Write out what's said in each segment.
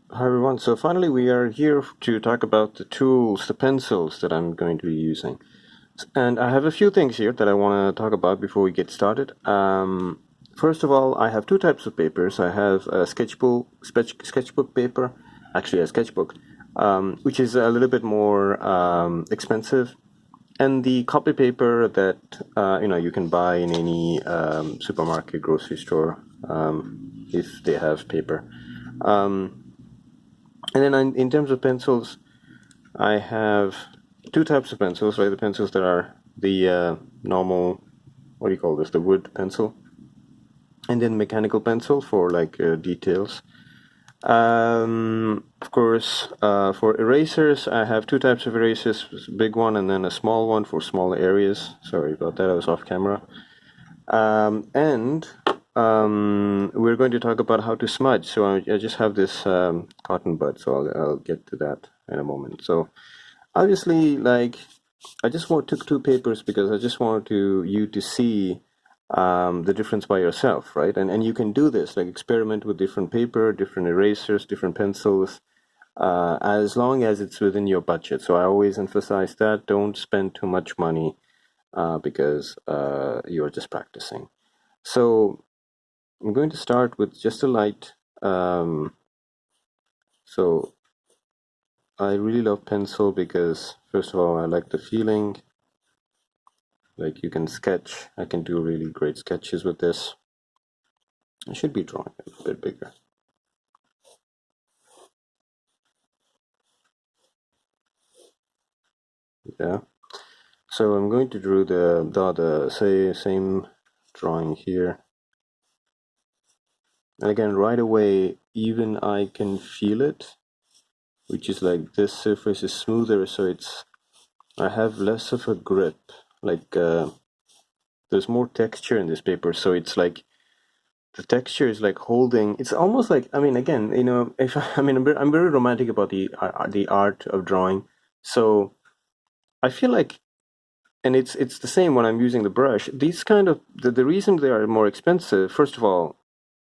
Hi everyone. So finally we are here to talk about the tools, the pencils that I'm going to be using. And I have a few things here that I want to talk about before we get started. First of all, I have two types of papers. I have a sketchbook paper, actually a sketchbook, which is a little bit more expensive, and the copy paper that you can buy in any supermarket, grocery store, if they have paper. And then in terms of pencils, I have two types of pencils, right? The pencils that are the normal, what do you call this? The wood pencil, and then mechanical pencil for like details. Of course, for erasers, I have two types of erasers: a big one and then a small one for smaller areas. Sorry about that, I was off camera. And we're going to talk about how to smudge. So I just have this cotton bud, so I'll get to that in a moment. So obviously, like I just took two papers because I just wanted you to see the difference by yourself, right? And you can do this, like experiment with different paper, different erasers, different pencils, as long as it's within your budget. So I always emphasize that don't spend too much money because you're just practicing. So I'm going to start with just a light. So I really love pencil because first of all, I like the feeling. Like you can sketch. I can do really great sketches with this. I should be drawing a bit bigger. Yeah. So I'm going to draw the same drawing here. And again, right away, even I can feel it, which is like this surface is smoother, so I have less of a grip. Like there's more texture in this paper, so it's like the texture is like holding. It's almost like, I mean, again, if I'm very romantic about the art of drawing, so I feel like, and it's the same when I'm using the brush. These kind of the reason they are more expensive. First of all,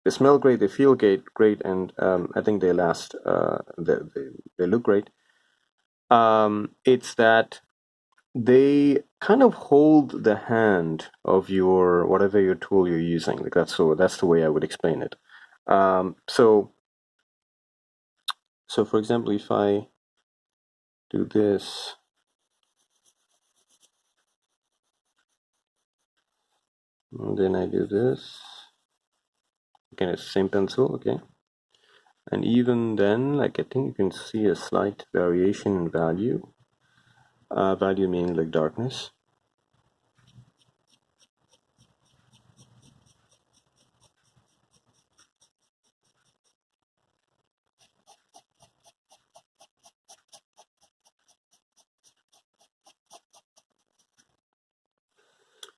they smell great, they feel great, and I think they last. They look great. It's that they kind of hold the hand of your whatever your tool you're using. Like that's the way I would explain it. So for example, if I do this, and then I do this, again, it's the same pencil, okay? And even then, like I think you can see a slight variation in value. Value meaning like darkness.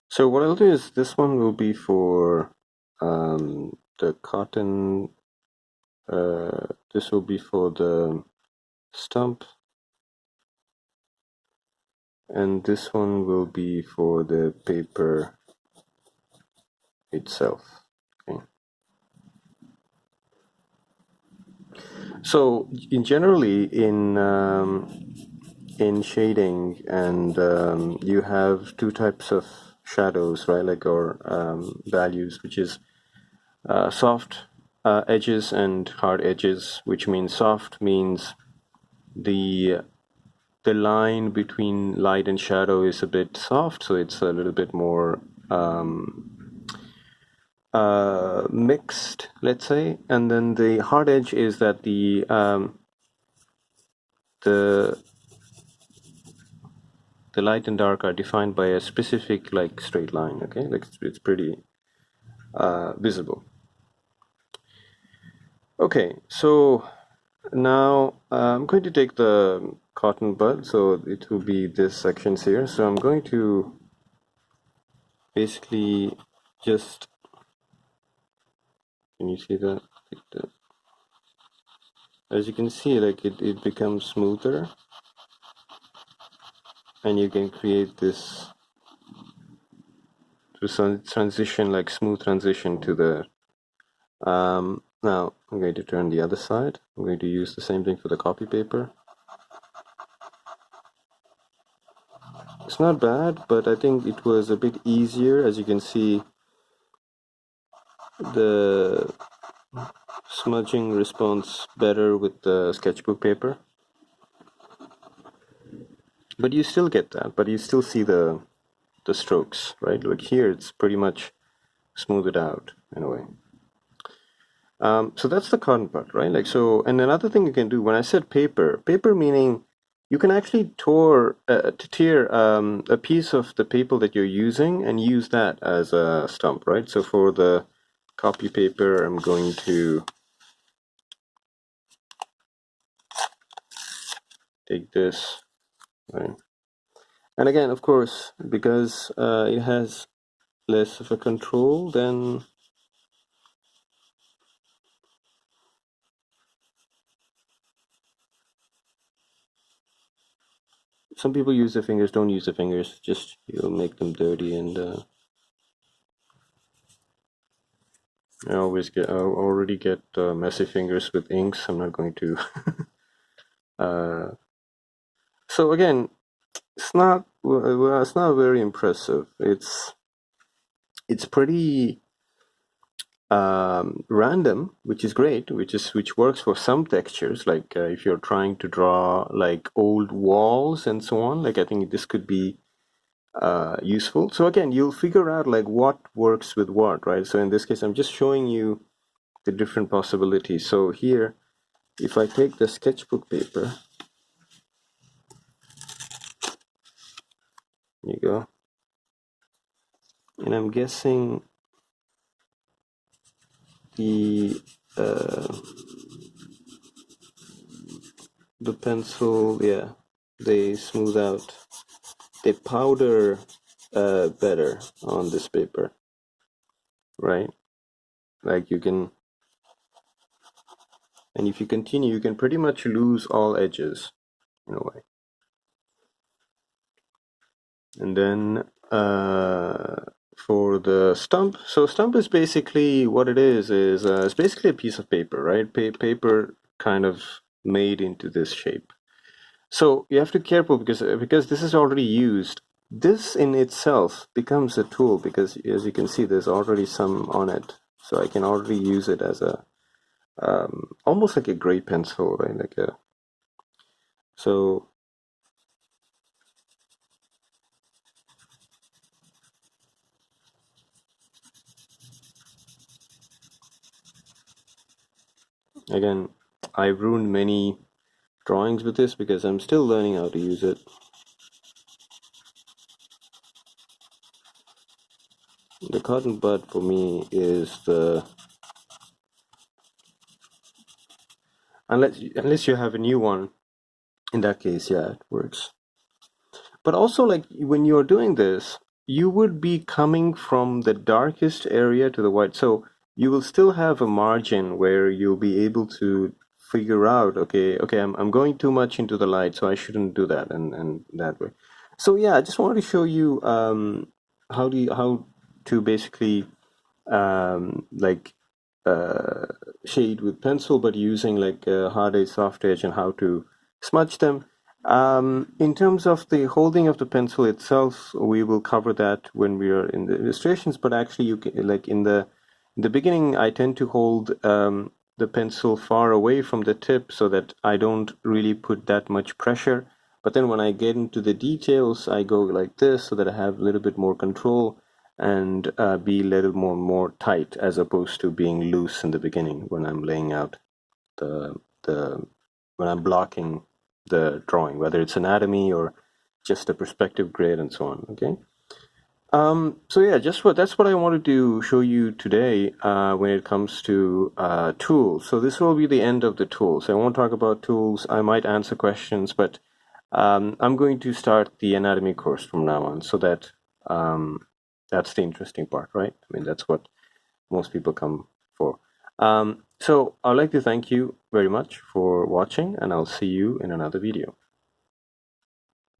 So what I'll do is this one will be for the cotton. This will be for the stump, and this one will be for the paper itself. Okay. So in shading, and you have two types of shadows, right? Like or values, which is soft edges and hard edges. Which means soft means the the line between light and shadow is a bit soft, so it's a little bit more mixed, let's say. And then the hard edge is that the the light and dark are defined by a specific like straight line. Okay, like it's pretty visible. Okay, so now I'm going to take the cotton bud, so it will be this sections here. So I'm going to basically just, can you see that? As you can see, like it becomes smoother, and you can create this transition, like smooth transition to the Now I'm going to turn the other side. I'm going to use the same thing for the copy paper. It's not bad, but I think it was a bit easier. As you can see, the smudging responds better with the sketchbook paper. But you still get that, but you still see the strokes, right? Like here, it's pretty much smoothed out in a way. So that's the cotton part, right? Like so, and another thing you can do, when I said paper, paper meaning you can actually tear a piece of the paper that you're using and use that as a stump, right? So for the copy paper, I'm going to take this, right? And again, of course, because it has less of a control, then some people use their fingers. Don't use the fingers, just you'll make them dirty. And I already get messy fingers with inks. I'm not going to so again, it's not very impressive. It's pretty random, which is great, which works for some textures, like if you're trying to draw like old walls and so on. Like I think this could be useful. So again, you'll figure out like what works with what, right? So in this case, I'm just showing you the different possibilities. So here, if I take the sketchbook paper, there you go, and I'm guessing uh, the pencil, yeah, they smooth out, they powder better on this paper, right? Like you can, and if you continue, you can pretty much lose all edges in a way. And then for the stump, so stump is basically what it is it's basically a piece of paper, right? Paper kind of made into this shape. So you have to be careful because this is already used. This in itself becomes a tool because as you can see, there's already some on it. So I can already use it as a almost like a gray pencil, right? Like a so again, I've ruined many drawings with this because I'm still learning how to use it. The cotton bud for me is the unless you have a new one. In that case, yeah, it works. But also, like when you're doing this, you would be coming from the darkest area to the white. So you will still have a margin where you'll be able to figure out, okay, I'm going too much into the light, so I shouldn't do that, and that way. So yeah, I just wanted to show you how to basically like uh, shade with pencil, but using like hard edge, soft edge, and how to smudge them. In terms of the holding of the pencil itself, we will cover that when we are in the illustrations. But actually, you can, like in the beginning, I tend to hold the pencil far away from the tip so that I don't really put that much pressure. But then when I get into the details, I go like this so that I have a little bit more control and be a little more tight as opposed to being loose in the beginning when I'm laying out the when I'm blocking the drawing, whether it's anatomy or just a perspective grid and so on. Okay. So yeah, that's what I wanted to show you today when it comes to tools. So this will be the end of the tools. I won't talk about tools. I might answer questions, but I'm going to start the anatomy course from now on, so that that's the interesting part, right? I mean, that's what most people come for. So I'd like to thank you very much for watching, and I'll see you in another video.